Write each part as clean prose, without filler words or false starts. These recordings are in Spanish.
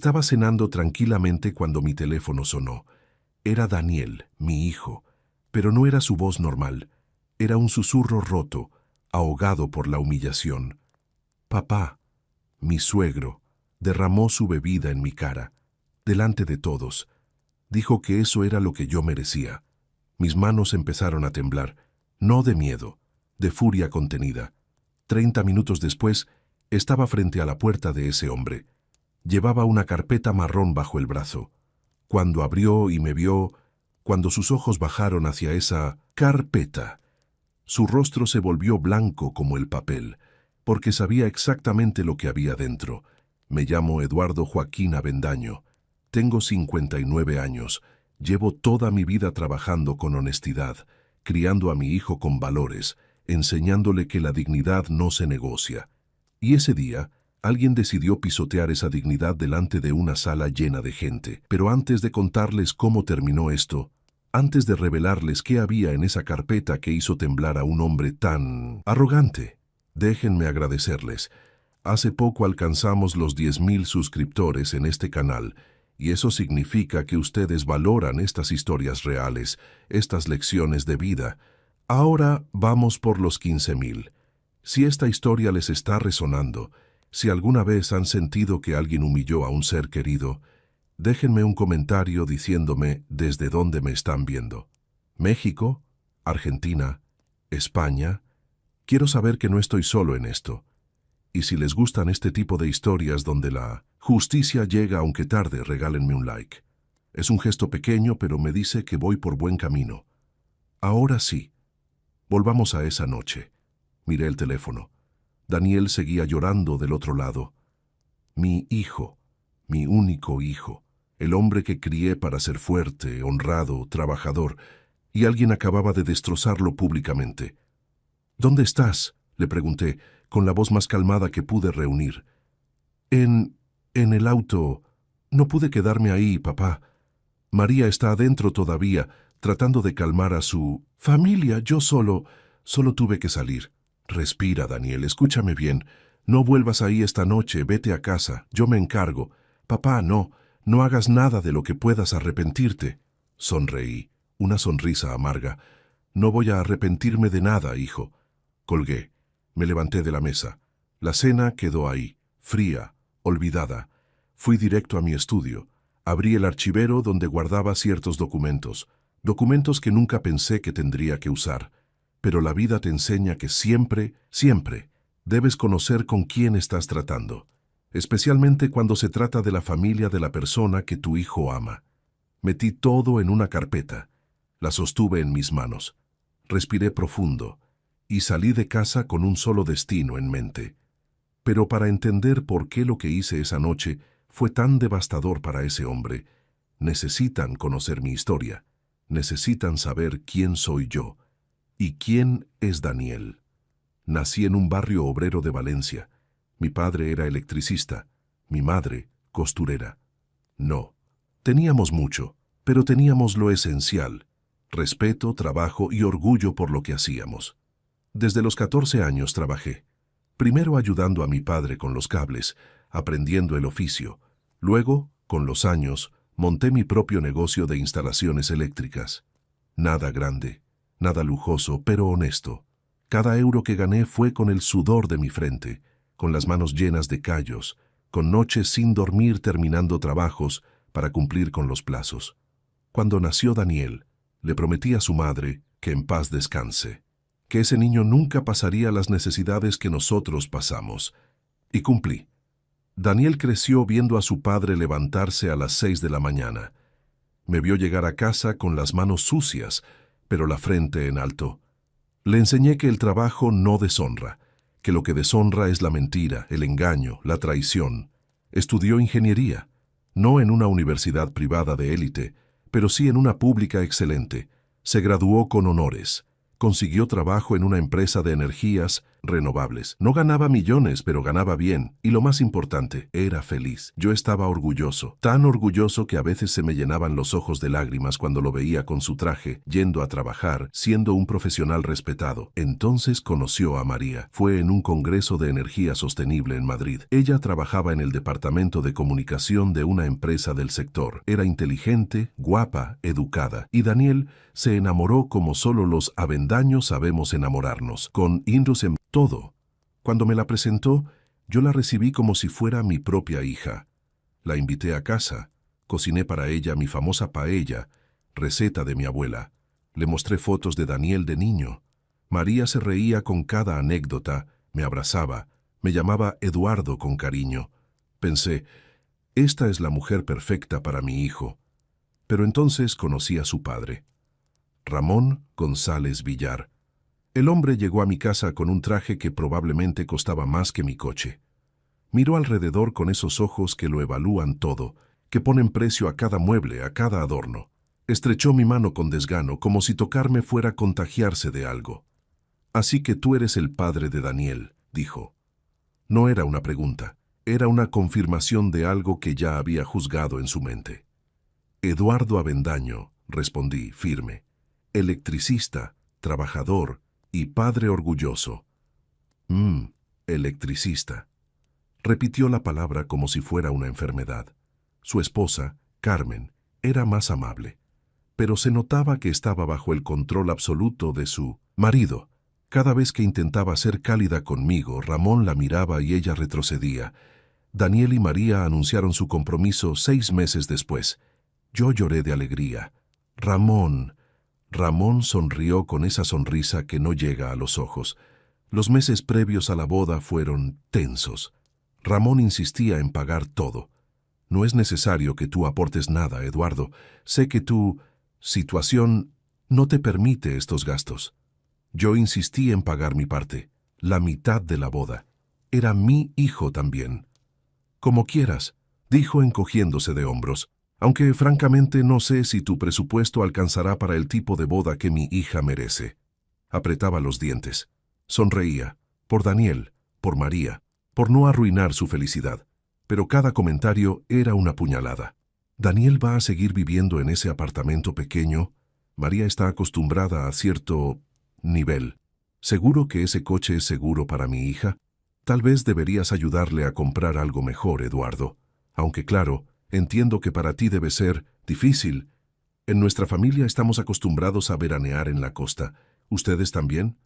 Estaba cenando tranquilamente cuando mi teléfono sonó. Era Daniel, mi hijo, pero no era su voz normal. Era un susurro roto, ahogado por la humillación. Papá, mi suegro, derramó su bebida en mi cara, delante de todos. Dijo que eso era lo que yo merecía. Mis manos empezaron a temblar, no de miedo, de furia contenida. 30 minutos después, estaba frente a la puerta de ese hombre. Llevaba una carpeta marrón bajo el brazo. Cuando abrió y me vio, cuando sus ojos bajaron hacia esa carpeta, su rostro se volvió blanco como el papel, porque sabía exactamente lo que había dentro. Me llamo Eduardo Joaquín Avendaño. Tengo 59 años. Llevo toda mi vida trabajando con honestidad, criando a mi hijo con valores, enseñándole que la dignidad no se negocia. Y ese día, alguien decidió pisotear esa dignidad delante de una sala llena de gente. Pero antes de contarles cómo terminó esto, antes de revelarles qué había en esa carpeta que hizo temblar a un hombre tan arrogante, déjenme agradecerles. Hace poco alcanzamos los 10,000 suscriptores en este canal, y eso significa que ustedes valoran estas historias reales, estas lecciones de vida. Ahora vamos por los 15,000. Si esta historia les está resonando, si alguna vez han sentido que alguien humilló a un ser querido, déjenme un comentario diciéndome desde dónde me están viendo. ¿México? ¿Argentina? ¿España? Quiero saber que no estoy solo en esto. Y si les gustan este tipo de historias donde la justicia llega aunque tarde, regálenme un like. Es un gesto pequeño, pero me dice que voy por buen camino. Ahora sí. Volvamos a esa noche. Miré el teléfono. Daniel seguía llorando del otro lado. Mi hijo, mi único hijo, el hombre que crié para ser fuerte, honrado, trabajador, y alguien acababa de destrozarlo públicamente. ¿Dónde estás?, le pregunté, con la voz más calmada que pude reunir. En el auto. No pude quedarme ahí, papá. María está adentro todavía, tratando de calmar a su familia. Yo solo tuve que salir. Respira, Daniel, escúchame bien. No vuelvas ahí esta noche, vete a casa, yo me encargo. Papá, no hagas nada de lo que puedas arrepentirte. Sonreí, una sonrisa amarga. No voy a arrepentirme de nada, hijo. Colgué. Me levanté de la mesa. La cena quedó ahí, fría, olvidada. Fui directo a mi estudio. Abrí el archivero donde guardaba ciertos documentos que nunca pensé que tendría que usar. Pero la vida te enseña que siempre, siempre, debes conocer con quién estás tratando, especialmente cuando se trata de la familia de la persona que tu hijo ama. Metí todo en una carpeta. La sostuve en mis manos. Respiré profundo y salí de casa con un solo destino en mente. Pero para entender por qué lo que hice esa noche fue tan devastador para ese hombre, necesitan conocer mi historia, necesitan saber quién soy yo y quién es Daniel. Nací en un barrio obrero de Valencia. Mi padre era electricista, mi madre costurera. No, teníamos mucho, pero teníamos lo esencial: respeto, trabajo y orgullo por lo que hacíamos. Desde los 14 años trabajé, primero ayudando a mi padre con los cables, aprendiendo el oficio. Luego, con los años, monté mi propio negocio de instalaciones eléctricas. Nada grande, nada lujoso, pero honesto. Cada euro que gané fue con el sudor de mi frente, con las manos llenas de callos, con noches sin dormir terminando trabajos para cumplir con los plazos. Cuando nació Daniel, le prometí a su madre que en paz descanse, que ese niño nunca pasaría las necesidades que nosotros pasamos. Y cumplí. Daniel creció viendo a su padre levantarse a las 6 de la mañana. Me vio llegar a casa con las manos sucias, pero la frente en alto. Le enseñé que el trabajo no deshonra, que lo que deshonra es la mentira, el engaño, la traición. Estudió ingeniería, no en una universidad privada de élite, pero sí en una pública excelente. Se graduó con honores. Consiguió trabajo en una empresa de energías renovables. No ganaba millones, pero ganaba bien. Y lo más importante, era feliz. Yo estaba orgulloso. Tan orgulloso que a veces se me llenaban los ojos de lágrimas cuando lo veía con su traje, yendo a trabajar, siendo un profesional respetado. Entonces conoció a María. Fue en un congreso de energía sostenible en Madrid. Ella trabajaba en el departamento de comunicación de una empresa del sector. Era inteligente, guapa, educada. Y Daniel se enamoró como solo los avendaños sabemos enamorarnos, con Indus en todo. Cuando me la presentó, yo la recibí como si fuera mi propia hija. La invité a casa, cociné para ella mi famosa paella, receta de mi abuela. Le mostré fotos de Daniel de niño. María se reía con cada anécdota, me abrazaba, me llamaba Eduardo con cariño. Pensé, esta es la mujer perfecta para mi hijo. Pero entonces conocí a su padre, Ramón González Villar. El hombre llegó a mi casa con un traje que probablemente costaba más que mi coche. Miró alrededor con esos ojos que lo evalúan todo, que ponen precio a cada mueble, a cada adorno. Estrechó mi mano con desgano, como si tocarme fuera contagiarse de algo. «Así que tú eres el padre de Daniel», dijo. No era una pregunta, era una confirmación de algo que ya había juzgado en su mente. «Eduardo Avendaño», respondí, firme. «Electricista, trabajador y padre orgulloso». Electricista. Repitió la palabra como si fuera una enfermedad. Su esposa, Carmen, era más amable, pero se notaba que estaba bajo el control absoluto de su marido. Cada vez que intentaba ser cálida conmigo, Ramón la miraba y ella retrocedía. Daniel y María anunciaron su compromiso 6 meses después. Yo lloré de alegría. Ramón. Ramón sonrió con esa sonrisa que no llega a los ojos. Los meses previos a la boda fueron tensos. Ramón insistía en pagar todo. «No es necesario que tú aportes nada, Eduardo. Sé que tu situación no te permite estos gastos». Yo insistí en pagar mi parte, la mitad de la boda. Era mi hijo también. «Como quieras», dijo encogiéndose de hombros, «aunque francamente no sé si tu presupuesto alcanzará para el tipo de boda que mi hija merece». Apretaba los dientes. Sonreía, por Daniel, por María, por no arruinar su felicidad. Pero cada comentario era una puñalada. «¿Daniel va a seguir viviendo en ese apartamento pequeño? María está acostumbrada a cierto nivel. ¿Seguro que ese coche es seguro para mi hija? Tal vez deberías ayudarle a comprar algo mejor, Eduardo. Aunque claro, entiendo que para ti debe ser difícil. En nuestra familia estamos acostumbrados a veranear en la costa. ¿Ustedes también?»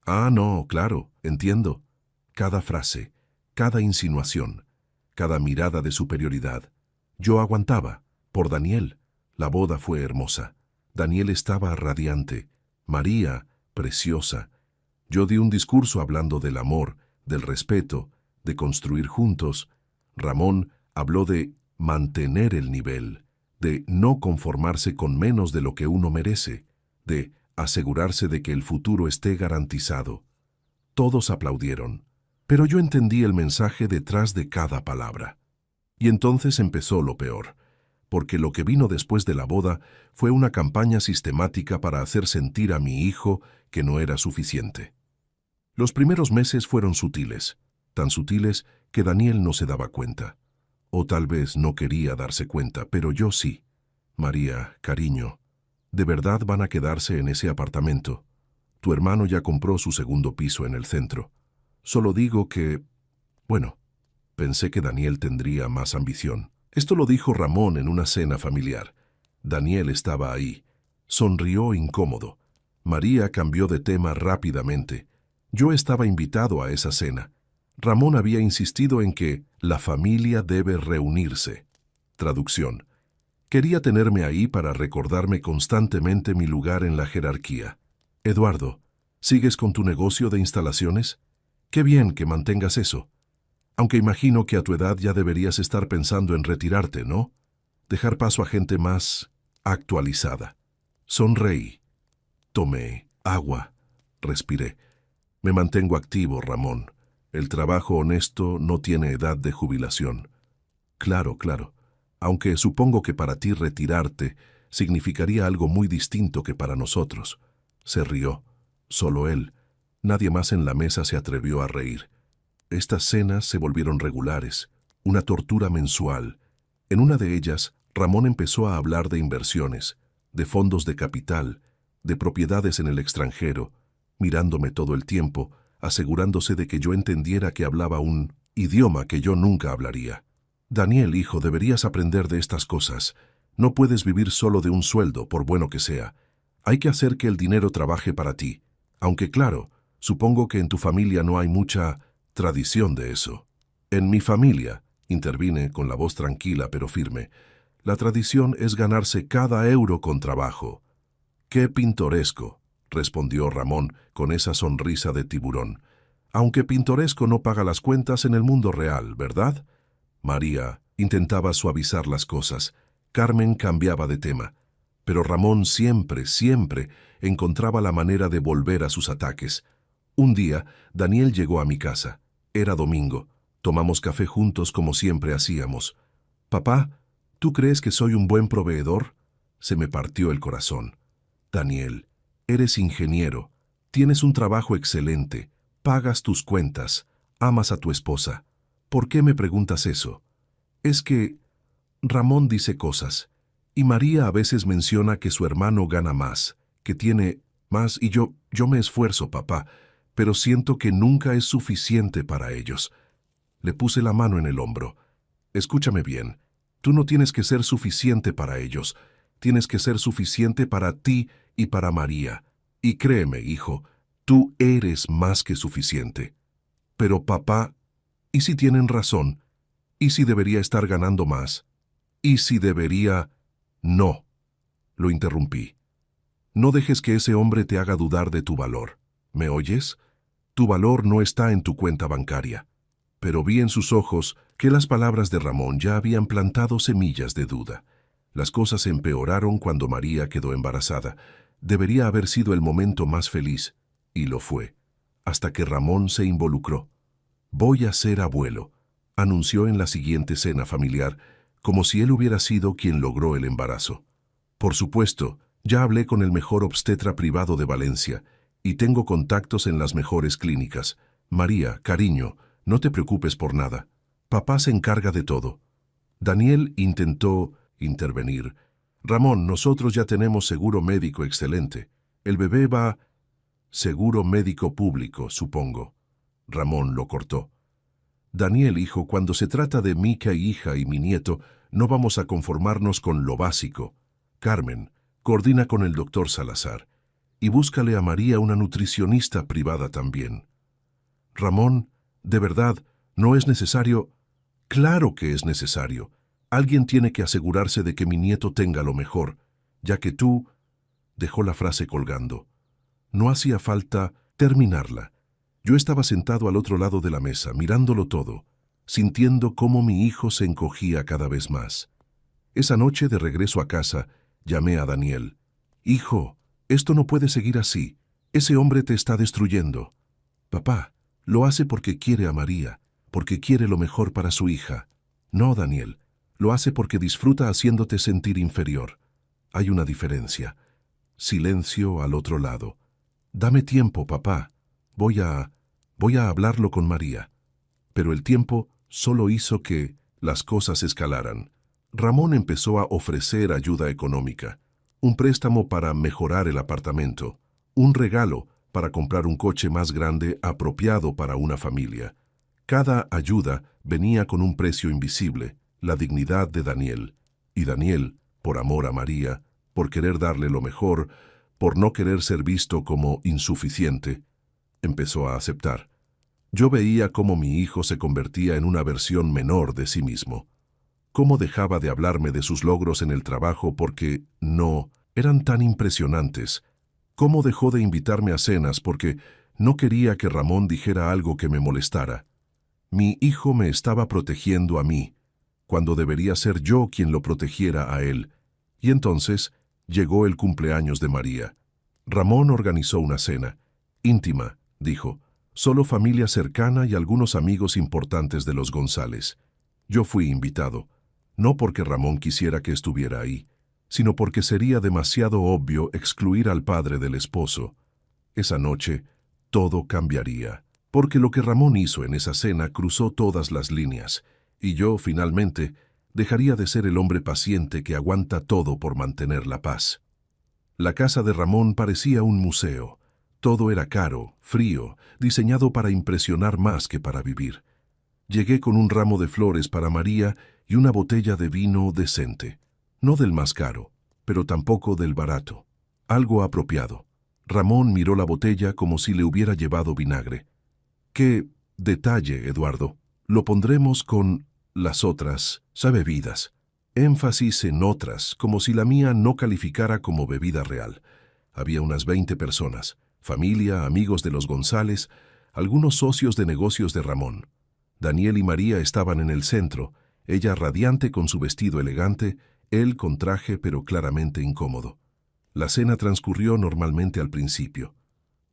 «Ah, no, claro, entiendo». Cada frase, cada insinuación, cada mirada de superioridad. Yo aguantaba, por Daniel. La boda fue hermosa. Daniel estaba radiante. María, preciosa. Yo di un discurso hablando del amor, del respeto, de construir juntos. Ramón habló de mantener el nivel, de no conformarse con menos de lo que uno merece, de asegurarse de que el futuro esté garantizado. Todos aplaudieron, pero yo entendí el mensaje detrás de cada palabra. Y entonces empezó lo peor, porque lo que vino después de la boda fue una campaña sistemática para hacer sentir a mi hijo que no era suficiente. Los primeros meses fueron sutiles, tan sutiles que Daniel no se daba cuenta. O tal vez no quería darse cuenta, pero yo sí. «María, cariño, ¿de verdad van a quedarse en ese apartamento? Tu hermano ya compró su segundo piso en el centro. Solo digo que... Bueno, pensé que Daniel tendría más ambición». Esto lo dijo Ramón en una cena familiar. Daniel estaba ahí. Sonrió incómodo. María cambió de tema rápidamente. Yo estaba invitado a esa cena. Ramón había insistido en que la familia debe reunirse. Traducción. Quería tenerme ahí para recordarme constantemente mi lugar en la jerarquía. «Eduardo, ¿sigues con tu negocio de instalaciones? Qué bien que mantengas eso. Aunque imagino que a tu edad ya deberías estar pensando en retirarte, ¿no? Dejar paso a gente más actualizada». Sonreí. Tomé agua. Respiré. «Me mantengo activo, Ramón. El trabajo honesto no tiene edad de jubilación». «Claro, claro. Aunque supongo que para ti retirarte significaría algo muy distinto que para nosotros». Se rió. Solo él. Nadie más en la mesa se atrevió a reír. Estas cenas se volvieron regulares, una tortura mensual. En una de ellas, Ramón empezó a hablar de inversiones, de fondos de capital, de propiedades en el extranjero, mirándome todo el tiempo, asegurándose de que yo entendiera que hablaba un idioma que yo nunca hablaría. Daniel, hijo, deberías aprender de estas cosas. No puedes vivir solo de un sueldo, por bueno que sea. Hay que hacer que el dinero trabaje para ti. Aunque claro, supongo que en tu familia no hay mucha tradición de eso. En mi familia, intervine con la voz tranquila pero firme, la tradición es ganarse cada euro con trabajo. ¡Qué pintoresco!, respondió Ramón con esa sonrisa de tiburón. Aunque pintoresco no paga las cuentas en el mundo real, ¿verdad? María intentaba suavizar las cosas. Carmen cambiaba de tema. Pero Ramón siempre encontraba la manera de volver a sus ataques. Un día, Daniel llegó a mi casa. Era domingo. Tomamos café juntos como siempre hacíamos. «Papá, ¿tú crees que soy un buen proveedor?». Se me partió el corazón. «Daniel, eres ingeniero, tienes un trabajo excelente, pagas tus cuentas, amas a tu esposa. ¿Por qué me preguntas eso?». «Es que Ramón dice cosas, y María a veces menciona que su hermano gana más, que tiene más, y yo me esfuerzo, papá, pero siento que nunca es suficiente para ellos». Le puse la mano en el hombro. «Escúchame bien, tú no tienes que ser suficiente para ellos, tienes que ser suficiente para ti y para María. Y créeme, hijo, tú eres más que suficiente». «Pero papá, ¿y si tienen razón? ¿Y si debería estar ganando más? ¿Y si debería...?» «No», lo interrumpí. «No dejes que ese hombre te haga dudar de tu valor. ¿Me oyes? Tu valor no está en tu cuenta bancaria». Pero vi en sus ojos que las palabras de Ramón ya habían plantado semillas de duda. Las cosas empeoraron cuando María quedó embarazada. Debería haber sido el momento más feliz, y lo fue, hasta que Ramón se involucró. «Voy a ser abuelo», anunció en la siguiente cena familiar, como si él hubiera sido quien logró el embarazo. «Por supuesto, ya hablé con el mejor obstetra privado de Valencia, y tengo contactos en las mejores clínicas. María, cariño, no te preocupes por nada. Papá se encarga de todo». Daniel intentó intervenir. «Ramón, nosotros ya tenemos seguro médico excelente. El bebé va...». «Seguro médico público, supongo». Ramón lo cortó. «Daniel, hijo, cuando se trata de Mica, hija, y mi nieto, no vamos a conformarnos con lo básico. Carmen, coordina con el doctor Salazar. Y búscale a María una nutricionista privada también». «Ramón, de verdad, ¿no es necesario?». «Claro que es necesario. Alguien tiene que asegurarse de que mi nieto tenga lo mejor, ya que tú...». Dejó la frase colgando. No hacía falta terminarla. Yo estaba sentado al otro lado de la mesa, mirándolo todo, sintiendo cómo mi hijo se encogía cada vez más. Esa noche, de regreso a casa, llamé a Daniel. «Hijo, esto no puede seguir así. Ese hombre te está destruyendo». «Papá, lo hace porque quiere a María, porque quiere lo mejor para su hija». «No, Daniel, lo hace porque disfruta haciéndote sentir inferior. Hay una diferencia». Silencio al otro lado. «Dame tiempo, papá. Voy a hablarlo con María». Pero el tiempo solo hizo que las cosas escalaran. Ramón empezó a ofrecer ayuda económica, un préstamo para mejorar el apartamento, un regalo para comprar un coche más grande apropiado para una familia. Cada ayuda venía con un precio invisible, la dignidad de Daniel. Y Daniel, por amor a María, por querer darle lo mejor, por no querer ser visto como insuficiente, empezó a aceptar. Yo veía cómo mi hijo se convertía en una versión menor de sí mismo. Cómo dejaba de hablarme de sus logros en el trabajo porque no eran tan impresionantes. Cómo dejó de invitarme a cenas porque no quería que Ramón dijera algo que me molestara. Mi hijo me estaba protegiendo a mí, cuando debería ser yo quien lo protegiera a él. Y entonces llegó el cumpleaños de María. Ramón organizó una cena. «Íntima», dijo, «solo familia cercana y algunos amigos importantes de los González». Yo fui invitado, no porque Ramón quisiera que estuviera ahí, sino porque sería demasiado obvio excluir al padre del esposo. Esa noche todo cambiaría. Porque lo que Ramón hizo en esa cena cruzó todas las líneas, y yo, finalmente, dejaría de ser el hombre paciente que aguanta todo por mantener la paz. La casa de Ramón parecía un museo. Todo era caro, frío, diseñado para impresionar más que para vivir. Llegué con un ramo de flores para María y una botella de vino decente. No del más caro, pero tampoco del barato. Algo apropiado. Ramón miró la botella como si le hubiera llevado vinagre. ¡Qué detalle, Eduardo! Lo pondremos con las otras bebidas. Énfasis en otras, como si la mía no calificara como bebida real. Había unas 20 personas, familia, amigos de los González, algunos socios de negocios de Ramón. Daniel y María estaban en el centro, ella radiante con su vestido elegante, él con traje pero claramente incómodo. La cena transcurrió normalmente al principio.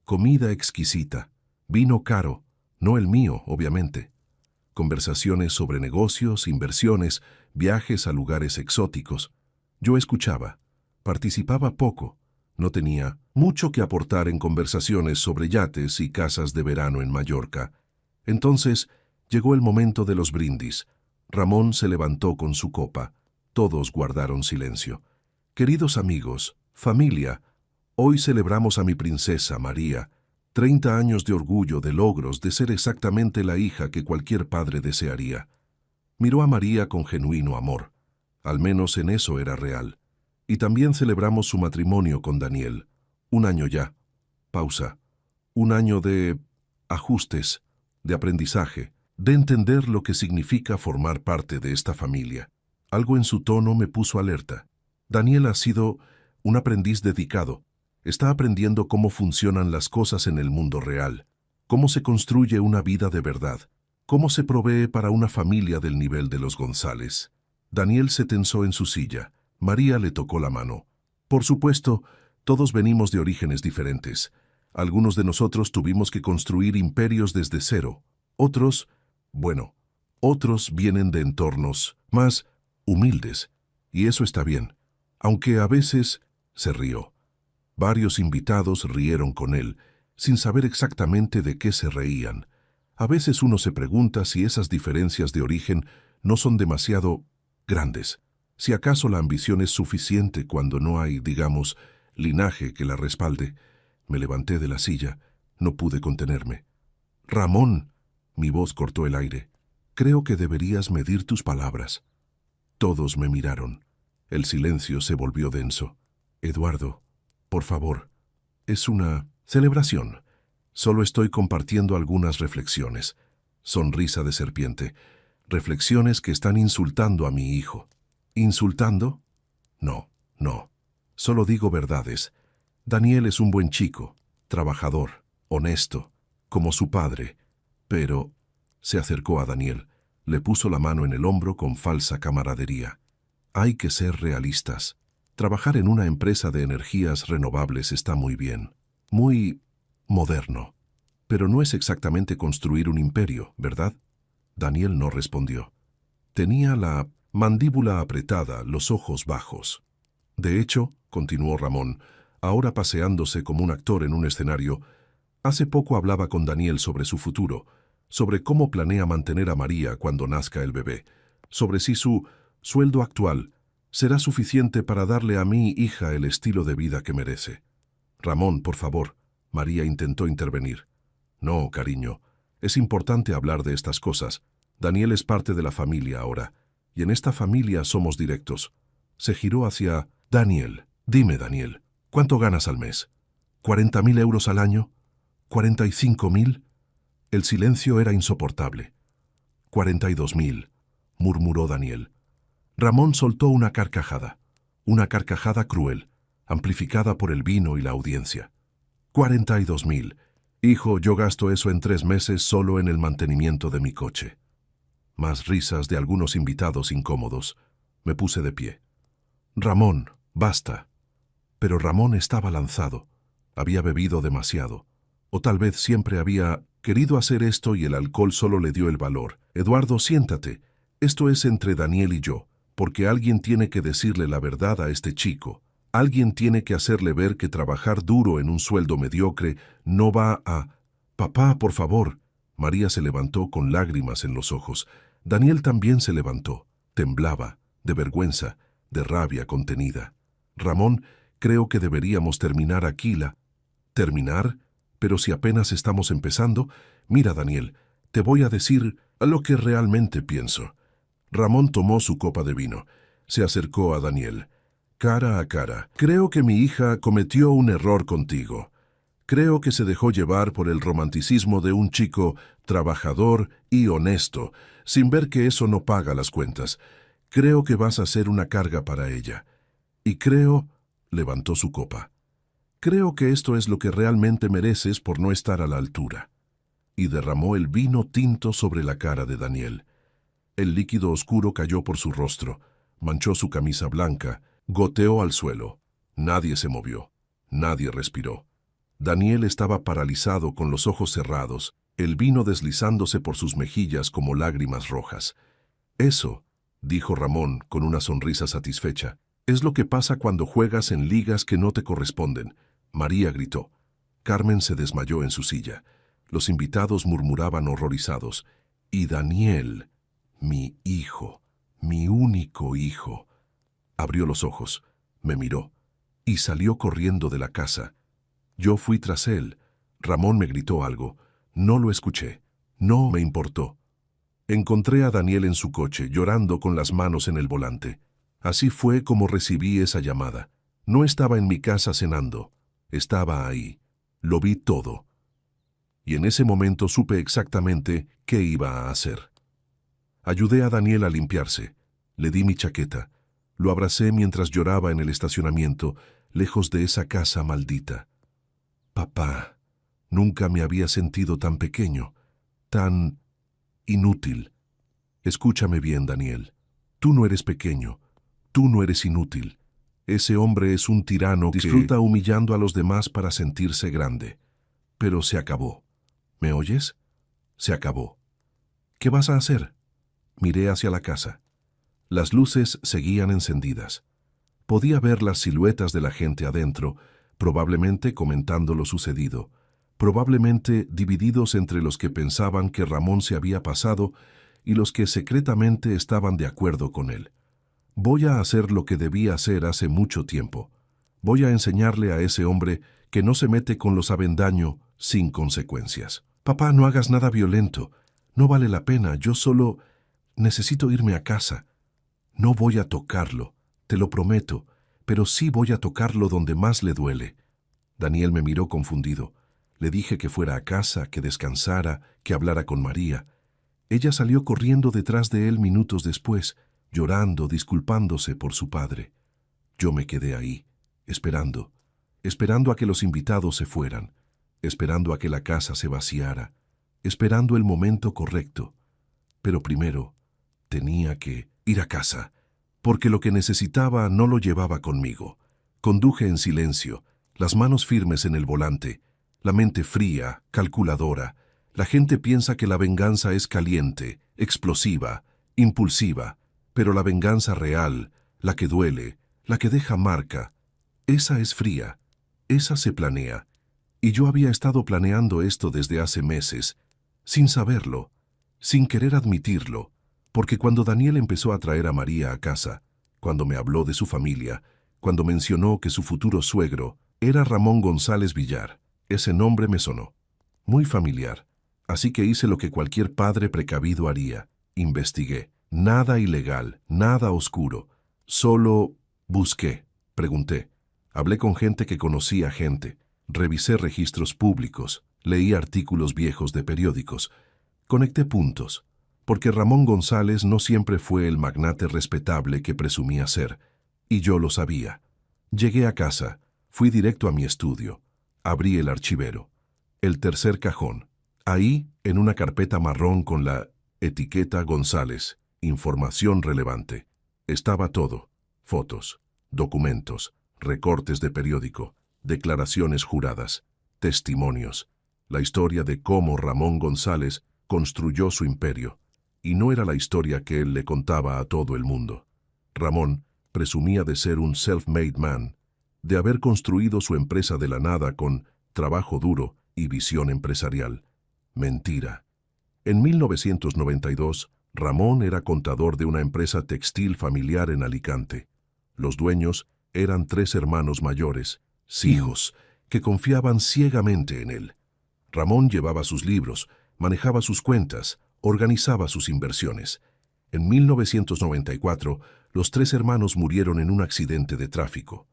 Comida exquisita, vino caro, no el mío, obviamente. Conversaciones sobre negocios, inversiones, viajes a lugares exóticos. Yo escuchaba, participaba poco, no tenía mucho que aportar en conversaciones sobre yates y casas de verano en Mallorca. Entonces llegó el momento de los brindis. Ramón se levantó con su copa. Todos guardaron silencio. Queridos amigos, familia, hoy celebramos a mi princesa María. 30 años de orgullo, de logros, de ser exactamente la hija que cualquier padre desearía. Miró a María con genuino amor. Al menos en eso era real. Y también celebramos su matrimonio con Daniel. 1 año ya. Pausa. 1 año de ajustes, de aprendizaje, de entender lo que significa formar parte de esta familia. Algo en su tono me puso alerta. Daniel ha sido un aprendiz dedicado. Está aprendiendo cómo funcionan las cosas en el mundo real, cómo se construye una vida de verdad, cómo se provee para una familia del nivel de los González. Daniel se tensó en su silla. María le tocó la mano. Por supuesto, todos venimos de orígenes diferentes. Algunos de nosotros tuvimos que construir imperios desde cero. Otros vienen de entornos más humildes. Y eso está bien, aunque a veces se rió. Varios invitados rieron con él, sin saber exactamente de qué se reían. A veces uno se pregunta si esas diferencias de origen no son demasiado grandes. Si acaso la ambición es suficiente cuando no hay, digamos, linaje que la respalde. Me levanté de la silla. No pude contenerme. Ramón, mi voz cortó el aire. Creo que deberías medir tus palabras. Todos me miraron. El silencio se volvió denso. Eduardo, por favor, es una celebración. Solo estoy compartiendo algunas reflexiones. Sonrisa de serpiente. Reflexiones que están insultando a mi hijo. ¿Insultando? No. Solo digo verdades. Daniel es un buen chico, trabajador, honesto, como su padre. Pero se acercó a Daniel, le puso la mano en el hombro con falsa camaradería. Hay que ser realistas. Trabajar en una empresa de energías renovables está muy bien, muy moderno. Pero no es exactamente construir un imperio, ¿verdad? Daniel no respondió. Tenía la mandíbula apretada, los ojos bajos. De hecho, continuó Ramón, ahora paseándose como un actor en un escenario, hace poco hablaba con Daniel sobre su futuro, sobre cómo planea mantener a María cuando nazca el bebé, sobre si su sueldo actual será suficiente para darle a mi hija el estilo de vida que merece. Ramón, por favor. María intentó intervenir. No, cariño. Es importante hablar de estas cosas. Daniel es parte de la familia ahora, y en esta familia somos directos. Se giró hacia Daniel. Dime, Daniel, ¿cuánto ganas al mes? ¿40.000 euros al año? ¿45.000? El silencio era insoportable. 42.000, murmuró Daniel. Ramón soltó una carcajada cruel, amplificada por el vino y la audiencia. 42.000. Hijo, yo gasto eso en 3 meses solo en el mantenimiento de mi coche. Más risas de algunos invitados incómodos. Me puse de pie. Ramón, basta. Pero Ramón estaba lanzado. Había bebido demasiado. O tal vez siempre había querido hacer esto y el alcohol solo le dio el valor. Eduardo, siéntate. Esto es entre Daniel y yo, porque alguien tiene que decirle la verdad a este chico. Alguien tiene que hacerle ver que trabajar duro en un sueldo mediocre no va a Papá, por favor. María se levantó con lágrimas en los ojos. Daniel también se levantó. Temblaba, de vergüenza, de rabia contenida. Ramón, creo que deberíamos terminar aquí la... ¿Terminar? Pero si apenas estamos empezando... Mira, Daniel, te voy a decir lo que realmente pienso. Ramón tomó su copa de vino. Se acercó a Daniel. Cara a cara. Creo que mi hija cometió un error contigo. Creo que se dejó llevar por el romanticismo de un chico trabajador y honesto, sin ver que eso no paga las cuentas. Creo que vas a ser una carga para ella. Y creo... levantó su copa. Creo que esto es lo que realmente mereces por no estar a la altura. Y derramó el vino tinto sobre la cara de Daniel. El líquido oscuro cayó por su rostro, manchó su camisa blanca, goteó al suelo. Nadie se movió, nadie respiró. Daniel estaba paralizado con los ojos cerrados, el vino deslizándose por sus mejillas como lágrimas rojas. Eso, dijo Ramón con una sonrisa satisfecha, es lo que pasa cuando juegas en ligas que no te corresponden. María gritó. Carmen se desmayó en su silla. Los invitados murmuraban horrorizados. Y Daniel, mi hijo, mi único hijo. Abrió los ojos, me miró, y salió corriendo de la casa. Yo fui tras él. Ramón me gritó algo. No lo escuché. No me importó. Encontré a Daniel en su coche, llorando con las manos en el volante. Así fue como recibí esa llamada. No estaba en mi casa cenando. Estaba ahí. Lo vi todo. Y en ese momento supe exactamente qué iba a hacer. Ayudé a Daniel a limpiarse. Le di mi chaqueta. Lo abracé mientras lloraba en el estacionamiento, lejos de esa casa maldita. Papá, nunca me había sentido tan pequeño, tan inútil. Escúchame bien, Daniel. Tú no eres pequeño. Tú no eres inútil. Ese hombre es un tirano que disfruta humillando a los demás para sentirse grande. Pero se acabó. ¿Me oyes? Se acabó. ¿Qué vas a hacer? Miré hacia la casa. Las luces seguían encendidas. Podía ver las siluetas de la gente adentro, probablemente comentando lo sucedido, probablemente divididos entre los que pensaban que Ramón se había pasado y los que secretamente estaban de acuerdo con él. Voy a hacer lo que debía hacer hace mucho tiempo. Voy a enseñarle a ese hombre que no se mete con los avendaño sin consecuencias. Papá, no hagas nada violento. No vale la pena. Yo solo necesito irme a casa. No voy a tocarlo, te lo prometo, pero sí voy a tocarlo donde más le duele. Daniel me miró confundido. Le dije que fuera a casa, que descansara, que hablara con María. Ella salió corriendo detrás de él minutos después, llorando, disculpándose por su padre. Yo me quedé ahí, esperando a que los invitados se fueran, esperando a que la casa se vaciara, esperando el momento correcto. Pero primero tenía que ir a casa, porque lo que necesitaba no lo llevaba conmigo. Conduje en silencio, las manos firmes en el volante, la mente fría, calculadora. La gente piensa que la venganza es caliente, explosiva, impulsiva, pero la venganza real, la que duele, la que deja marca, esa es fría, esa se planea. Y yo había estado planeando esto desde hace meses, sin saberlo, sin querer admitirlo, porque cuando Daniel empezó a traer a María a casa, cuando me habló de su familia, cuando mencionó que su futuro suegro era Ramón González Villar, ese nombre me sonó, muy familiar. Así que hice lo que cualquier padre precavido haría. Investigué. Nada ilegal, nada oscuro. Solo busqué, pregunté. Hablé con gente que conocía gente. Revisé registros públicos. Leí artículos viejos de periódicos. Conecté puntos. Porque Ramón González no siempre fue el magnate respetable que presumía ser. Y yo lo sabía. Llegué a casa. Fui directo a mi estudio. Abrí el archivero. El tercer cajón. Ahí, en una carpeta marrón con la etiqueta González, información relevante, estaba todo: fotos, documentos, recortes de periódico, declaraciones juradas, testimonios, la historia de cómo Ramón González construyó su imperio, y no era la historia que él le contaba a todo el mundo. Ramón presumía de ser un self-made man, de haber construido su empresa de la nada con trabajo duro y visión empresarial. Mentira. En 1992, Ramón era contador de una empresa textil familiar en Alicante. Los dueños eran 3 hermanos mayores, hijos, que confiaban ciegamente en él. Ramón llevaba sus libros, manejaba sus cuentas, organizaba sus inversiones. En 1994, los 3 hermanos murieron en un accidente de tráfico.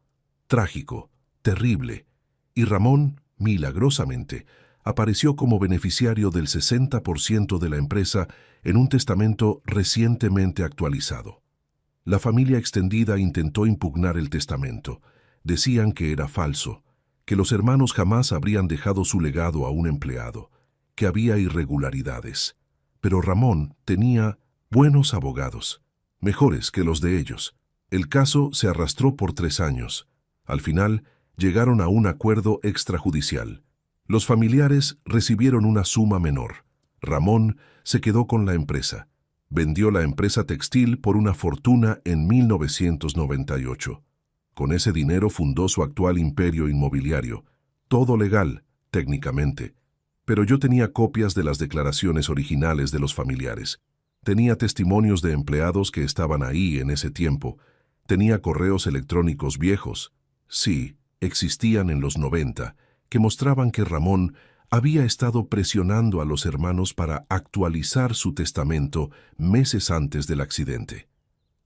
Trágico, terrible, y Ramón, milagrosamente, apareció como beneficiario del 60% de la empresa en un testamento recientemente actualizado. La familia extendida intentó impugnar el testamento. Decían que era falso, que los hermanos jamás habrían dejado su legado a un empleado, que había irregularidades. Pero Ramón tenía buenos abogados, mejores que los de ellos. El caso se arrastró por 3 años. Al final, llegaron a un acuerdo extrajudicial. Los familiares recibieron una suma menor. Ramón se quedó con la empresa. Vendió la empresa textil por una fortuna en 1998. Con ese dinero fundó su actual imperio inmobiliario. Todo legal, técnicamente. Pero yo tenía copias de las declaraciones originales de los familiares. Tenía testimonios de empleados que estaban ahí en ese tiempo. Tenía correos electrónicos viejos. Sí, existían en los 90, que mostraban que Ramón había estado presionando a los hermanos para actualizar su testamento meses antes del accidente.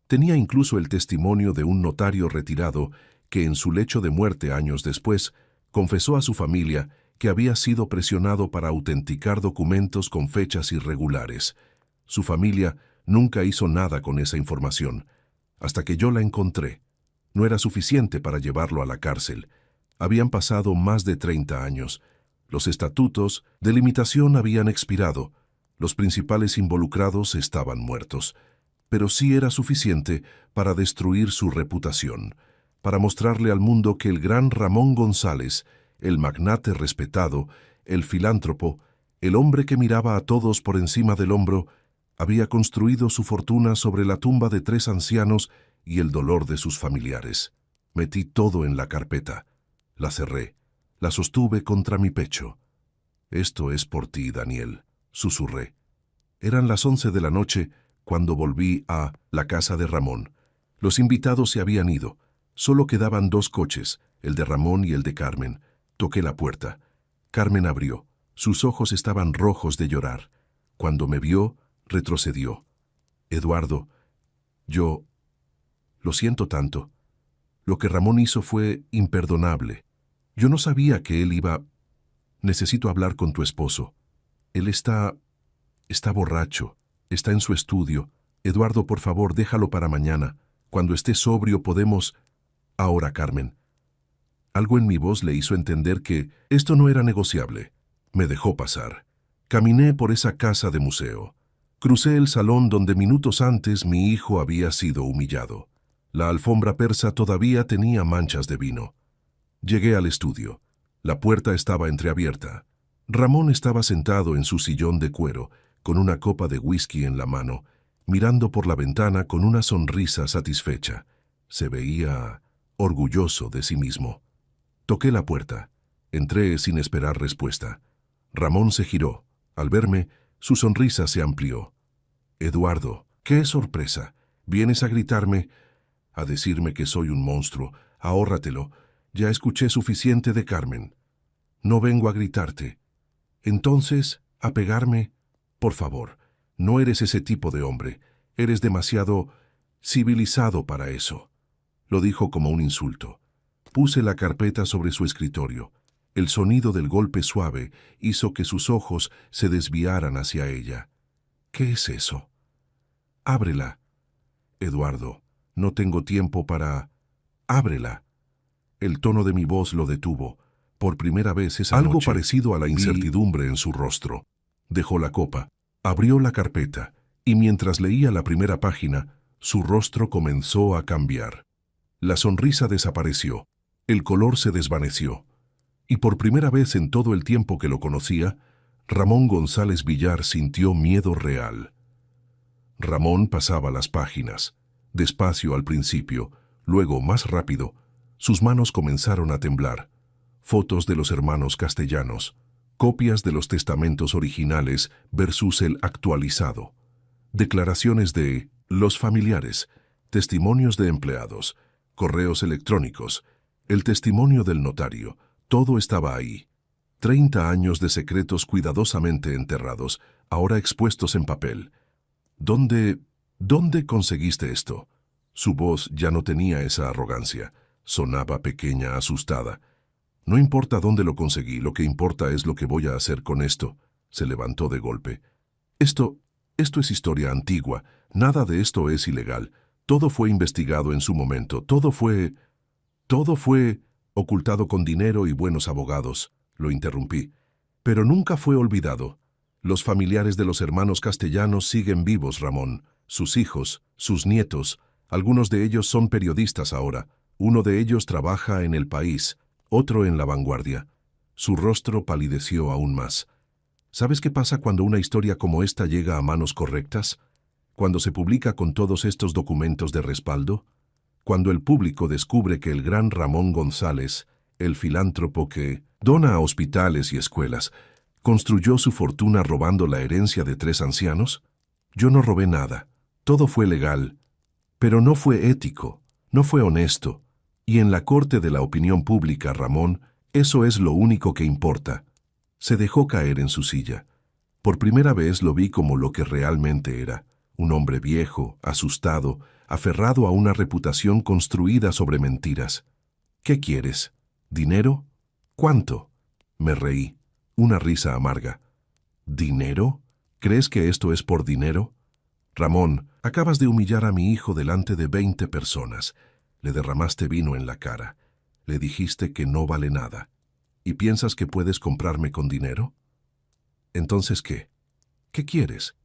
Tenía incluso el testimonio de un notario retirado que en su lecho de muerte años después confesó a su familia que había sido presionado para autenticar documentos con fechas irregulares. Su familia nunca hizo nada con esa información, hasta que yo la encontré. No era suficiente para llevarlo a la cárcel. Habían pasado más de 30 años. Los estatutos de limitación habían expirado. Los principales involucrados estaban muertos. Pero sí era suficiente para destruir su reputación, para mostrarle al mundo que el gran Ramón González, el magnate respetado, el filántropo, el hombre que miraba a todos por encima del hombro, había construido su fortuna sobre la tumba de 3 ancianos y el dolor de sus familiares. Metí todo en la carpeta. La cerré. La sostuve contra mi pecho. «Esto es por ti, Daniel», susurré. Eran las 11 de la noche cuando volví a la casa de Ramón. Los invitados se habían ido. Solo quedaban 2 coches, el de Ramón y el de Carmen. Toqué la puerta. Carmen abrió. Sus ojos estaban rojos de llorar. Cuando me vio, retrocedió. «Eduardo, yo... lo siento tanto. Lo que Ramón hizo fue imperdonable. Yo no sabía que él iba... Necesito hablar con tu esposo. Él está borracho. Está en su estudio. Eduardo, por favor, déjalo para mañana. Cuando esté sobrio podemos... Ahora, Carmen». Algo en mi voz le hizo entender que esto no era negociable. Me dejó pasar. Caminé por esa casa de museo. Crucé el salón donde minutos antes mi hijo había sido humillado. La alfombra persa todavía tenía manchas de vino. Llegué al estudio. La puerta estaba entreabierta. Ramón estaba sentado en su sillón de cuero, con una copa de whisky en la mano, mirando por la ventana con una sonrisa satisfecha. Se veía orgulloso de sí mismo. Toqué la puerta. Entré sin esperar respuesta. Ramón se giró. Al verme, su sonrisa se amplió. «Eduardo, qué sorpresa. ¿Vienes a gritarme? A decirme que soy un monstruo. Ahórratelo. Ya escuché suficiente de Carmen. No vengo a gritarte. Entonces, ¿a pegarme? Por favor, no eres ese tipo de hombre. Eres demasiado civilizado para eso». Lo dijo como un insulto. Puse la carpeta sobre su escritorio. El sonido del golpe suave hizo que sus ojos se desviaran hacia ella. «¿Qué es eso?» «Ábrela». «Eduardo, no tengo tiempo para...» «Ábrela». El tono de mi voz lo detuvo. Por primera vez esa noche, algo parecido a la incertidumbre en su rostro. Dejó la copa, abrió la carpeta, y mientras leía la primera página, su rostro comenzó a cambiar. La sonrisa desapareció, el color se desvaneció, y por primera vez en todo el tiempo que lo conocía, Ramón González Villar sintió miedo real. Ramón pasaba las páginas, despacio al principio, luego más rápido. Sus manos comenzaron a temblar. Fotos de los hermanos Castellanos, Copias de los testamentos originales versus el actualizado. Declaraciones de los familiares, testimonios de empleados, correos electrónicos, el testimonio del notario, todo estaba ahí. 30 años de secretos cuidadosamente enterrados, ahora expuestos en papel. ¿Dónde conseguiste esto? Su voz ya no tenía esa arrogancia. Sonaba pequeña, asustada. No importa dónde lo conseguí, lo que importa es lo que voy a hacer con esto. Se levantó de golpe. Esto es historia antigua. Nada de esto es ilegal. Todo fue investigado en su momento. Todo fue ocultado con dinero y buenos abogados. Lo interrumpí. Pero nunca fue olvidado. Los familiares de los hermanos Castellanos siguen vivos, Ramón. Sus hijos, sus nietos. Algunos de ellos son periodistas ahora. Uno de ellos trabaja en El País, otro en La Vanguardia. Su rostro palideció aún más. ¿Sabes qué pasa cuando una historia como esta llega a manos correctas? Cuando se publica con todos estos documentos de respaldo. Cuando el público descubre que el gran Ramón González, el filántropo que dona a hospitales y escuelas, construyó su fortuna robando la herencia de 3 ancianos. Yo no robé nada. Todo fue legal. Pero no fue ético, no fue honesto. Y en la corte de la opinión pública, Ramón, eso es lo único que importa. Se dejó caer en su silla. Por primera vez lo vi como lo que realmente era. Un hombre viejo, asustado, aferrado a una reputación construida sobre mentiras. ¿Qué quieres? ¿Dinero? ¿Cuánto? Me reí. Una risa amarga. ¿Dinero? ¿Crees que esto es por dinero? Ramón, acabas de humillar a mi hijo delante de 20 personas. Le derramaste vino en la cara. Le dijiste que no vale nada. ¿Y piensas que puedes comprarme con dinero? Entonces, ¿qué? ¿Qué quieres?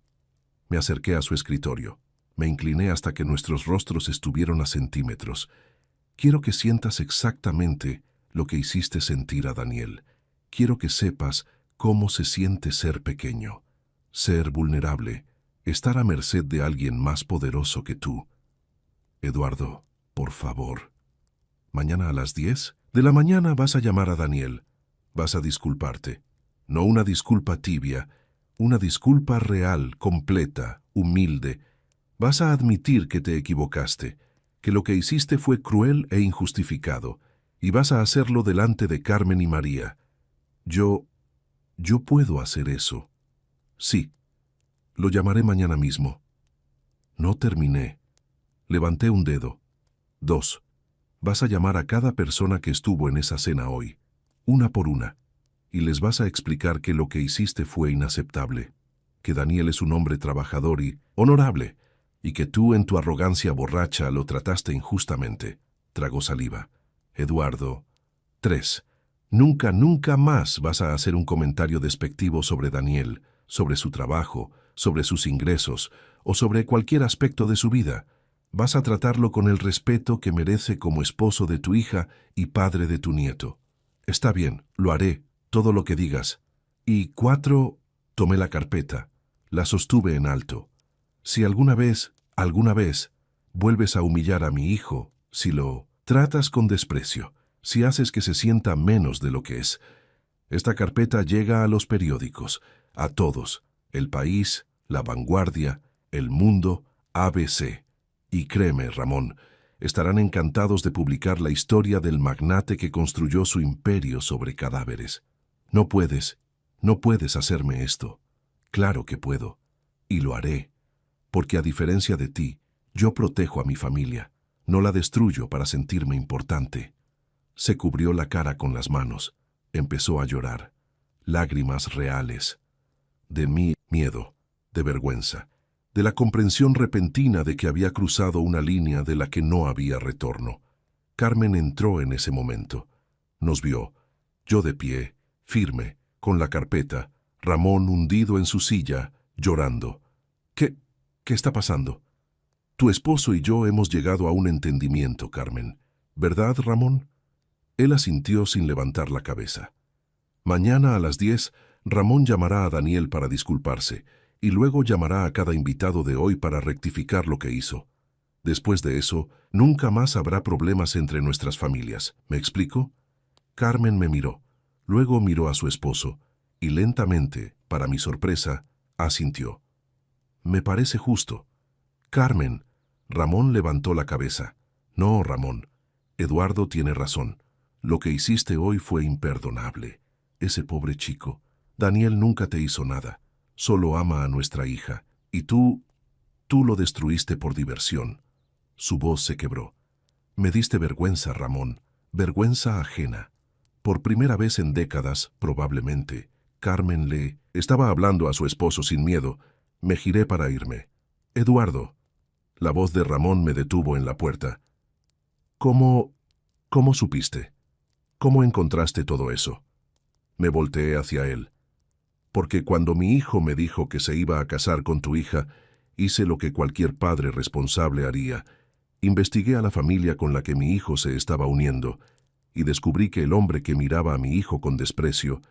Me acerqué a su escritorio. Me incliné hasta que nuestros rostros estuvieron a centímetros. Quiero que sientas exactamente lo que hiciste sentir a Daniel. Quiero que sepas cómo se siente ser pequeño, ser vulnerable, estar a merced de alguien más poderoso que tú. Eduardo, por favor. Mañana a las 10 de la mañana vas a llamar a Daniel. Vas a disculparte. No una disculpa tibia, una disculpa real, completa, humilde. Vas a admitir que te equivocaste, que lo que hiciste fue cruel e injustificado, y vas a hacerlo delante de Carmen y María. Yo puedo hacer eso. Sí. Lo llamaré mañana mismo. No terminé. Levanté un dedo. 2. Vas a llamar a cada persona que estuvo en esa cena hoy, una por una, y les vas a explicar que lo que hiciste fue inaceptable, que Daniel es un hombre trabajador y honorable, y que tú en tu arrogancia borracha lo trataste injustamente. Tragó saliva. Eduardo. 3. Nunca más vas a hacer un comentario despectivo sobre Daniel, sobre su trabajo, sobre sus ingresos o sobre cualquier aspecto de su vida. Vas a tratarlo con el respeto que merece como esposo de tu hija y padre de tu nieto. Está bien, lo haré, todo lo que digas. Y 4, tomé la carpeta, la sostuve en alto. Si alguna vez, vuelves a humillar a mi hijo, si lo tratas con desprecio, si haces que se sienta menos de lo que es, esta carpeta llega a los periódicos, a todos, El País, La Vanguardia, El Mundo, ABC. Y créeme, Ramón, estarán encantados de publicar la historia del magnate que construyó su imperio sobre cadáveres. No puedes hacerme esto. Claro que puedo, y lo haré, porque a diferencia de ti, yo protejo a mi familia, no la destruyo para sentirme importante. Se cubrió la cara con las manos, empezó a llorar, lágrimas reales, de mi miedo, de vergüenza, de la comprensión repentina de que había cruzado una línea de la que no había retorno. Carmen entró en ese momento. Nos vio, yo de pie, firme, con la carpeta, Ramón hundido en su silla, llorando. ¿Qué está pasando? Tu esposo y yo hemos llegado a un entendimiento, Carmen. ¿Verdad, Ramón? Él asintió sin levantar la cabeza. Mañana a las 10, Ramón llamará a Daniel para disculparse, y luego llamará a cada invitado de hoy para rectificar lo que hizo. Después de eso, nunca más habrá problemas entre nuestras familias. ¿Me explico? Carmen me miró. Luego miró a su esposo. y lentamente, para mi sorpresa, asintió. Me parece justo. Carmen. Ramón levantó la cabeza. No, Ramón. Eduardo tiene razón. Lo que hiciste hoy fue imperdonable. Ese pobre chico. Daniel nunca te hizo nada. Solo ama a nuestra hija. Y tú lo destruiste por diversión. Su voz se quebró. Me diste vergüenza, Ramón. Vergüenza ajena. Por primera vez en décadas, probablemente, Carmen le estaba hablando a su esposo sin miedo. Me giré para irme. Eduardo. La voz de Ramón me detuvo en la puerta. ¿Cómo supiste? ¿Cómo encontraste todo eso? Me volteé hacia él. Porque cuando mi hijo me dijo que se iba a casar con tu hija, hice lo que cualquier padre responsable haría. Investigué a la familia con la que mi hijo se estaba uniendo y descubrí que el hombre que miraba a mi hijo con desprecio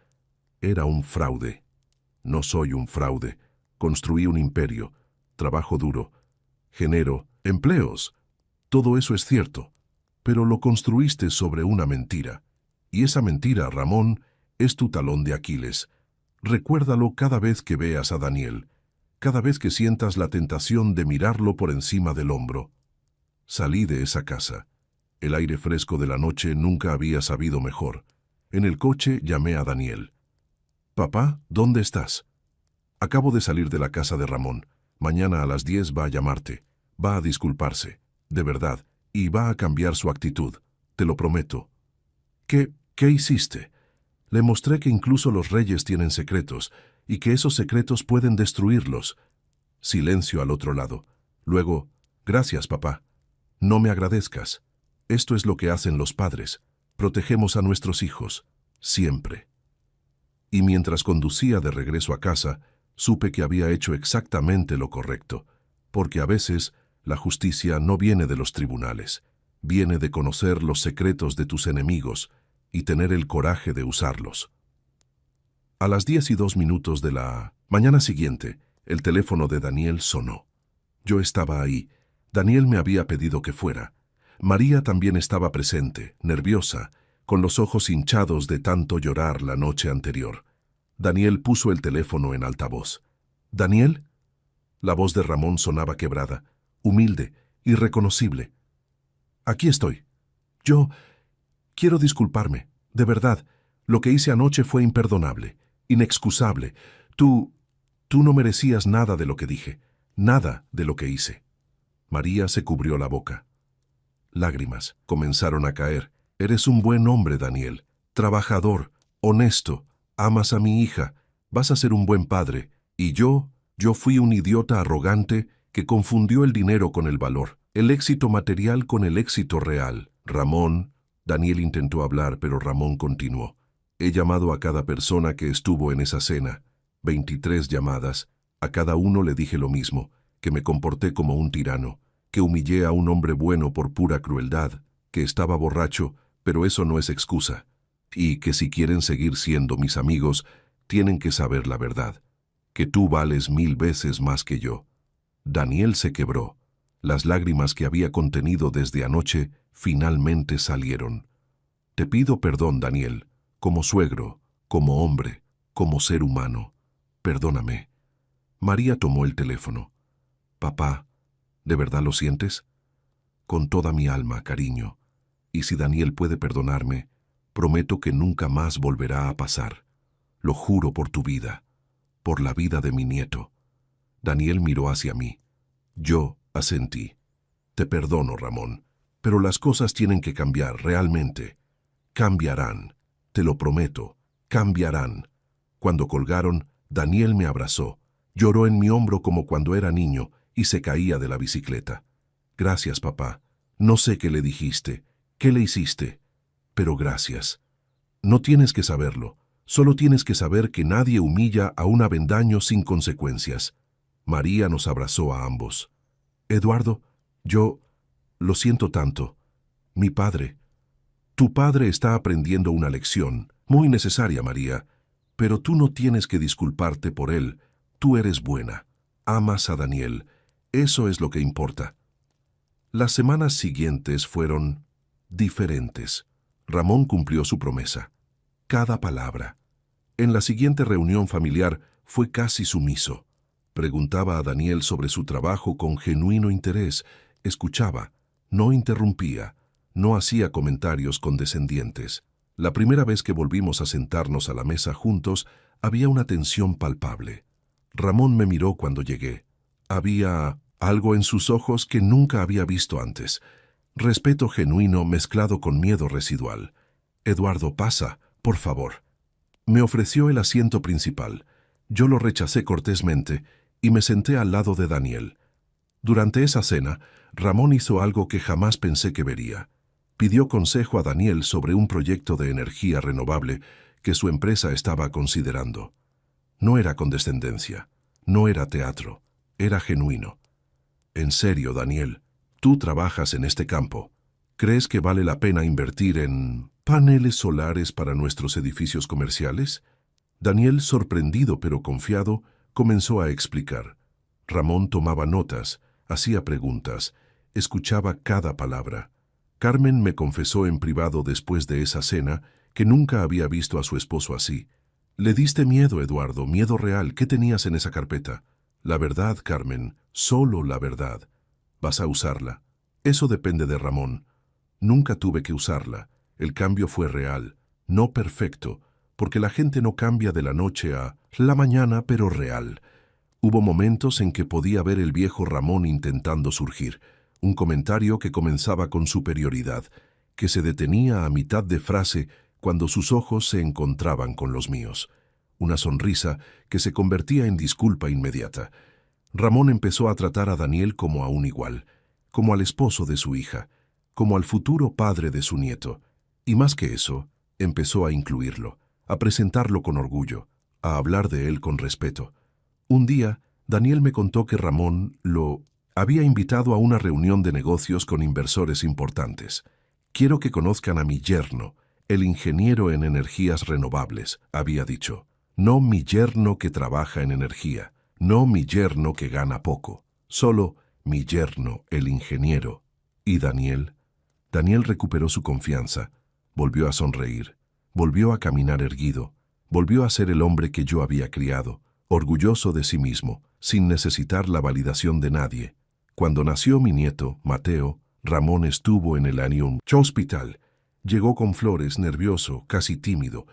era un fraude. No soy un fraude. Construí un imperio, trabajo duro, genero empleos. Todo eso es cierto, pero lo construiste sobre una mentira. Y esa mentira, Ramón, es tu talón de Aquiles. Recuérdalo cada vez que veas a Daniel, cada vez que sientas la tentación de mirarlo por encima del hombro. Salí de esa casa. El aire fresco de la noche nunca había sabido mejor. En el coche llamé a Daniel. Papá, ¿dónde estás? Acabo de salir de la casa de Ramón. Mañana a las 10 va a llamarte. Va a disculparse, de verdad, y va a cambiar su actitud. Te lo prometo. ¿Qué hiciste? Le mostré que incluso los reyes tienen secretos y que esos secretos pueden destruirlos. Silencio al otro lado. Luego, gracias, papá. No me agradezcas. Esto es lo que hacen los padres. Protegemos a nuestros hijos. Siempre. Y mientras conducía de regreso a casa, supe que había hecho exactamente lo correcto, porque a veces la justicia no viene de los tribunales, viene de conocer los secretos de tus enemigos y tener el coraje de usarlos. A las 10:02 de la mañana siguiente, el teléfono de Daniel sonó. Yo estaba ahí. Daniel me había pedido que fuera. María también estaba presente, nerviosa, con los ojos hinchados de tanto llorar la noche anterior. Daniel puso el teléfono en altavoz. ¿Daniel? La voz de Ramón sonaba quebrada, humilde, irreconocible. Aquí estoy. Yo quiero disculparme, de verdad. Lo que hice anoche fue imperdonable, inexcusable. Tú no merecías nada de lo que dije, nada de lo que hice. María se cubrió la boca. Lágrimas comenzaron a caer. Eres un buen hombre, Daniel. Trabajador, honesto. Amas a mi hija. Vas a ser un buen padre. Y yo fui un idiota arrogante que confundió el dinero con el valor, el éxito material con el éxito real. Ramón. Daniel intentó hablar, pero Ramón continuó. He llamado a cada persona que estuvo en esa cena. 23 llamadas. A cada uno le dije lo mismo, que me comporté como un tirano, que humillé a un hombre bueno por pura crueldad, que estaba borracho, pero eso no es excusa, y que si quieren seguir siendo mis amigos, tienen que saber la verdad, que tú vales 1000 veces más que yo. Daniel se quebró. Las lágrimas que había contenido desde anoche finalmente salieron. Te pido perdón, Daniel, como suegro, como hombre, como ser humano. Perdóname. María tomó el teléfono. Papá, ¿de verdad lo sientes? Con toda mi alma, cariño. Y si Daniel puede perdonarme, prometo que nunca más volverá a pasar. Lo juro por tu vida, por la vida de mi nieto. Daniel miró hacia mí. Yo asentí. Te perdono, Ramón, pero las cosas tienen que cambiar realmente. Cambiarán, te lo prometo, cambiarán. Cuando colgaron, Daniel me abrazó, lloró en mi hombro como cuando era niño y se caía de la bicicleta. Gracias, papá. No sé qué le dijiste, qué le hiciste, pero gracias. No tienes que saberlo, solo tienes que saber que nadie humilla a un avendaño sin consecuencias. María nos abrazó a ambos. Eduardo, yo lo siento tanto. Mi padre. Tu padre está aprendiendo una lección, muy necesaria, María, pero tú no tienes que disculparte por él. Tú eres buena. Amas a Daniel. Eso es lo que importa. Las semanas siguientes fueron diferentes. Ramón cumplió su promesa. Cada palabra. En la siguiente reunión familiar fue casi sumiso. Preguntaba a Daniel sobre su trabajo con genuino interés, escuchaba, no interrumpía, no hacía comentarios condescendientes. La primera vez que volvimos a sentarnos a la mesa juntos, había una tensión palpable. Ramón me miró cuando llegué. Había algo en sus ojos que nunca había visto antes. Respeto genuino mezclado con miedo residual. «Eduardo, pasa, por favor». Me ofreció el asiento principal. Yo lo rechacé cortésmente y me senté al lado de Daniel. Durante esa cena, Ramón hizo algo que jamás pensé que vería. Pidió consejo a Daniel sobre un proyecto de energía renovable que su empresa estaba considerando. No era condescendencia, no era teatro, era genuino. «En serio, Daniel, tú trabajas en este campo. ¿Crees que vale la pena invertir en paneles solares para nuestros edificios comerciales?» Daniel, sorprendido pero confiado, comenzó a explicar. Ramón tomaba notas, hacía preguntas, escuchaba cada palabra. Carmen me confesó en privado después de esa cena que nunca había visto a su esposo así. «Le diste miedo, Eduardo, miedo real. ¿Qué tenías en esa carpeta?» «La verdad, Carmen, solo la verdad. Vas a usarla. Eso depende de Ramón. Nunca tuve que usarla. El cambio fue real, no perfecto, porque la gente no cambia de la noche a la mañana, pero real. Hubo momentos en que podía ver el viejo Ramón intentando surgir, un comentario que comenzaba con superioridad, que se detenía a mitad de frase cuando sus ojos se encontraban con los míos. Una sonrisa que se convertía en disculpa inmediata. Ramón empezó a tratar a Daniel como a un igual, como al esposo de su hija, como al futuro padre de su nieto. Y más que eso, empezó a incluirlo, a presentarlo con orgullo, a hablar de él con respeto. Un día, Daniel me contó que Ramón lo había invitado a una reunión de negocios con inversores importantes. «Quiero que conozcan a mi yerno, el ingeniero en energías renovables», había dicho. «No mi yerno que trabaja en energía, no mi yerno que gana poco, solo mi yerno, el ingeniero». ¿Y Daniel? Daniel recuperó su confianza, volvió a sonreír, volvió a caminar erguido, volvió a ser el hombre que yo había criado, orgulloso de sí mismo, sin necesitar la validación de nadie. Cuando nació mi nieto, Mateo, Ramón estuvo en el Anium Hospital. Llegó con flores, nervioso, casi tímido.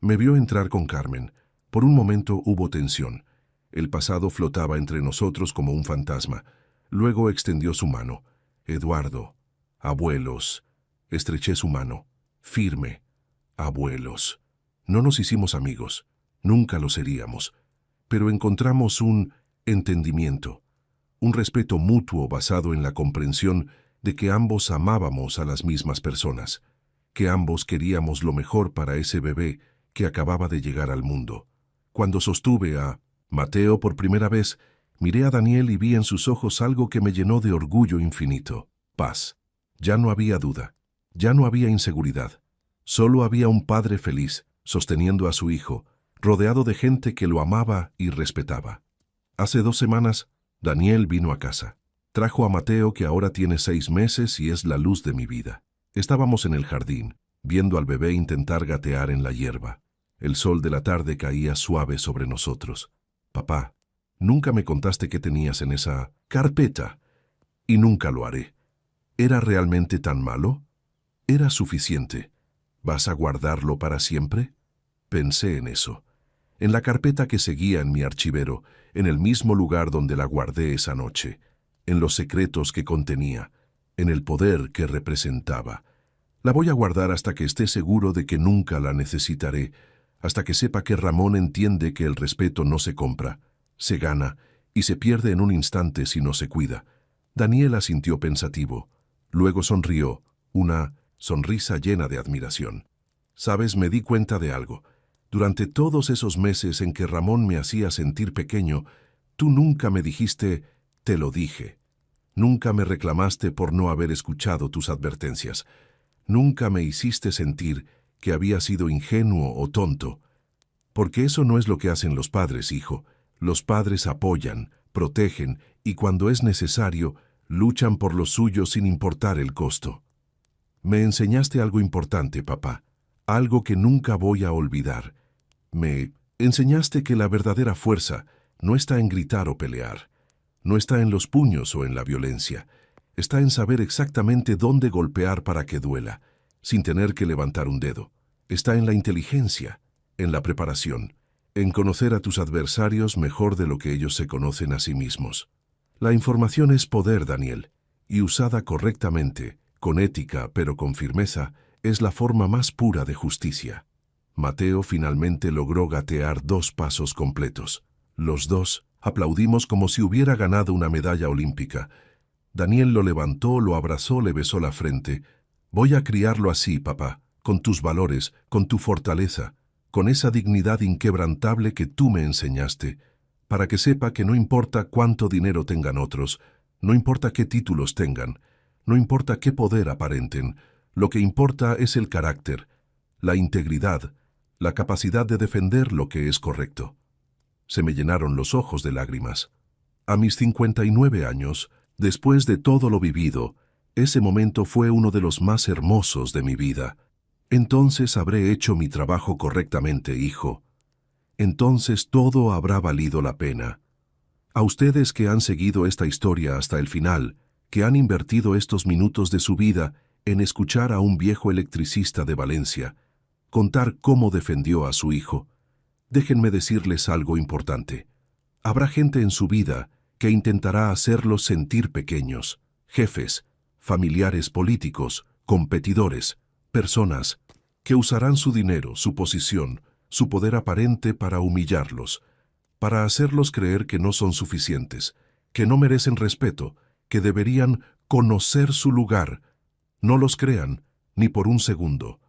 Me vio entrar con Carmen. Por un momento hubo tensión. El pasado flotaba entre nosotros como un fantasma. Luego extendió su mano. «Eduardo, abuelos». Estreché su mano. Firme. «Abuelos». No nos hicimos amigos. Nunca lo seríamos. Pero encontramos un entendimiento, un respeto mutuo basado en la comprensión de que ambos amábamos a las mismas personas, que ambos queríamos lo mejor para ese bebé que acababa de llegar al mundo. Cuando sostuve a Mateo por primera vez, miré a Daniel y vi en sus ojos algo que me llenó de orgullo infinito. Paz. Ya no había duda. Ya no había inseguridad. Solo había un padre feliz, sosteniendo a su hijo, rodeado de gente que lo amaba y respetaba. Hace 2 semanas, Daniel vino a casa. Trajo a Mateo, que ahora tiene 6 meses y es la luz de mi vida. Estábamos en el jardín, viendo al bebé intentar gatear en la hierba. El sol de la tarde caía suave sobre nosotros. «Papá, nunca me contaste qué tenías en esa carpeta, y nunca lo haré. ¿Era realmente tan malo? ¿Era suficiente? ¿Vas a guardarlo para siempre?» Pensé en eso, en la carpeta que seguía en mi archivero, en el mismo lugar donde la guardé esa noche, en los secretos que contenía, en el poder que representaba. La voy a guardar hasta que esté seguro de que nunca la necesitaré, hasta que sepa que Ramón entiende que el respeto no se compra, se gana y se pierde en un instante si no se cuida. Daniel asintió pensativo. Luego sonrió, una sonrisa llena de admiración. «Sabes, me di cuenta de algo. Durante todos esos meses en que Ramón me hacía sentir pequeño, tú nunca me dijiste, te lo dije. Nunca me reclamaste por no haber escuchado tus advertencias. Nunca me hiciste sentir que había sido ingenuo o tonto. Porque eso no es lo que hacen los padres, hijo. Los padres apoyan, protegen y cuando es necesario, luchan por los suyos sin importar el costo. Me enseñaste algo importante, papá. Algo que nunca voy a olvidar. Me enseñaste que la verdadera fuerza no está en gritar o pelear, no está en los puños o en la violencia, está en saber exactamente dónde golpear para que duela, sin tener que levantar un dedo. Está en la inteligencia, en la preparación, en conocer a tus adversarios mejor de lo que ellos se conocen a sí mismos. La información es poder, Daniel, y usada correctamente, con ética pero con firmeza, es la forma más pura de justicia. Mateo finalmente logró gatear 2 pasos completos. Los dos aplaudimos como si hubiera ganado una medalla olímpica. Daniel lo levantó, lo abrazó, le besó la frente. Voy a criarlo así, papá, con tus valores, con tu fortaleza, con esa dignidad inquebrantable que tú me enseñaste, para que sepa que no importa cuánto dinero tengan otros, no importa qué títulos tengan, no importa qué poder aparenten, lo que importa es el carácter, la integridad, la capacidad de defender lo que es correcto. Se me llenaron los ojos de lágrimas. A mis 59 años, después de todo lo vivido, ese momento fue uno de los más hermosos de mi vida. Entonces habré hecho mi trabajo correctamente, hijo. Entonces todo habrá valido la pena. A ustedes que han seguido esta historia hasta el final, que han invertido estos minutos de su vida en escuchar a un viejo electricista de Valencia contar cómo defendió a su hijo, déjenme decirles algo importante. Habrá gente en su vida que intentará hacerlos sentir pequeños, jefes, familiares políticos, competidores, personas que usarán su dinero, su posición, su poder aparente para humillarlos, para hacerlos creer que no son suficientes, que no merecen respeto, que deberían conocer su lugar. No los crean, ni por un segundo.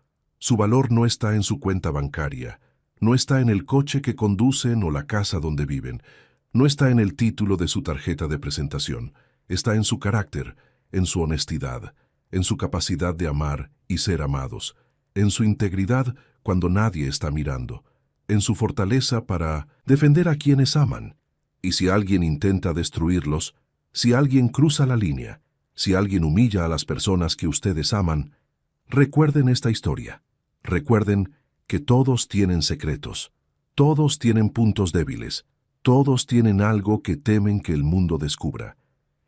Su valor no está en su cuenta bancaria, no está en el coche que conducen o la casa donde viven, no está en el título de su tarjeta de presentación, está en su carácter, en su honestidad, en su capacidad de amar y ser amados, en su integridad cuando nadie está mirando, en su fortaleza para defender a quienes aman. Y si alguien intenta destruirlos, si alguien cruza la línea, si alguien humilla a las personas que ustedes aman, recuerden esta historia. Recuerden que todos tienen secretos, todos tienen puntos débiles, todos tienen algo que temen que el mundo descubra.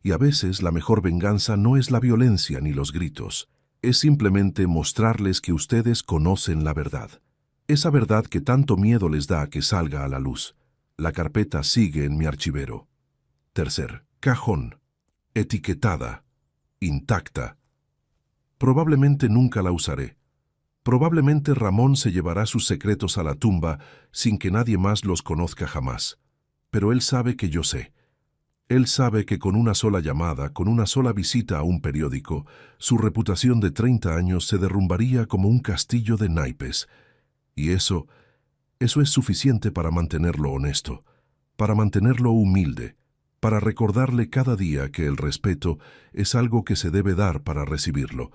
Y a veces la mejor venganza no es la violencia ni los gritos, es simplemente mostrarles que ustedes conocen la verdad. Esa verdad que tanto miedo les da que salga a la luz. La carpeta sigue en mi archivero. Tercer cajón. Etiquetada. Intacta. Probablemente nunca la usaré. Probablemente Ramón se llevará sus secretos a la tumba sin que nadie más los conozca jamás. Pero él sabe que yo sé. Él sabe que con una sola llamada, con una sola visita a un periódico, su reputación de 30 años se derrumbaría como un castillo de naipes. Y eso es suficiente para mantenerlo honesto, para mantenerlo humilde, para recordarle cada día que el respeto es algo que se debe dar para recibirlo.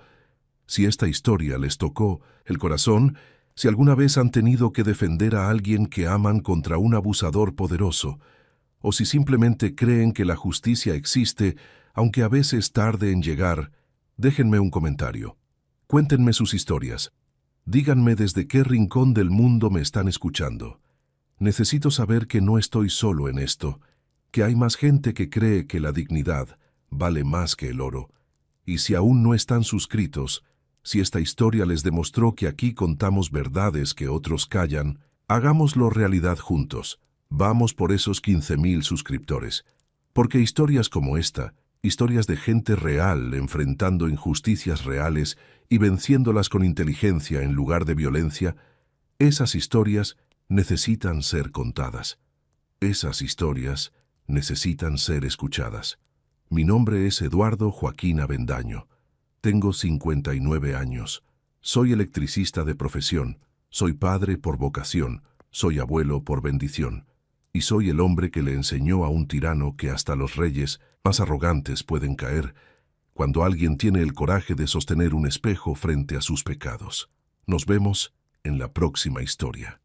Si esta historia les tocó el corazón, si alguna vez han tenido que defender a alguien que aman contra un abusador poderoso, o si simplemente creen que la justicia existe, aunque a veces tarde en llegar, déjenme un comentario. Cuéntenme sus historias. Díganme desde qué rincón del mundo me están escuchando. Necesito saber que no estoy solo en esto, que hay más gente que cree que la dignidad vale más que el oro. Y si aún no están suscritos, si esta historia les demostró que aquí contamos verdades que otros callan, hagámoslo realidad juntos. Vamos por esos 15,000 suscriptores. Porque historias como esta, historias de gente real enfrentando injusticias reales y venciéndolas con inteligencia en lugar de violencia, esas historias necesitan ser contadas. Esas historias necesitan ser escuchadas. Mi nombre es Eduardo Joaquín Avendaño. Tengo 59 años. Soy electricista de profesión. Soy padre por vocación. Soy abuelo por bendición. Y soy el hombre que le enseñó a un tirano que hasta los reyes más arrogantes pueden caer cuando alguien tiene el coraje de sostener un espejo frente a sus pecados. Nos vemos en la próxima historia.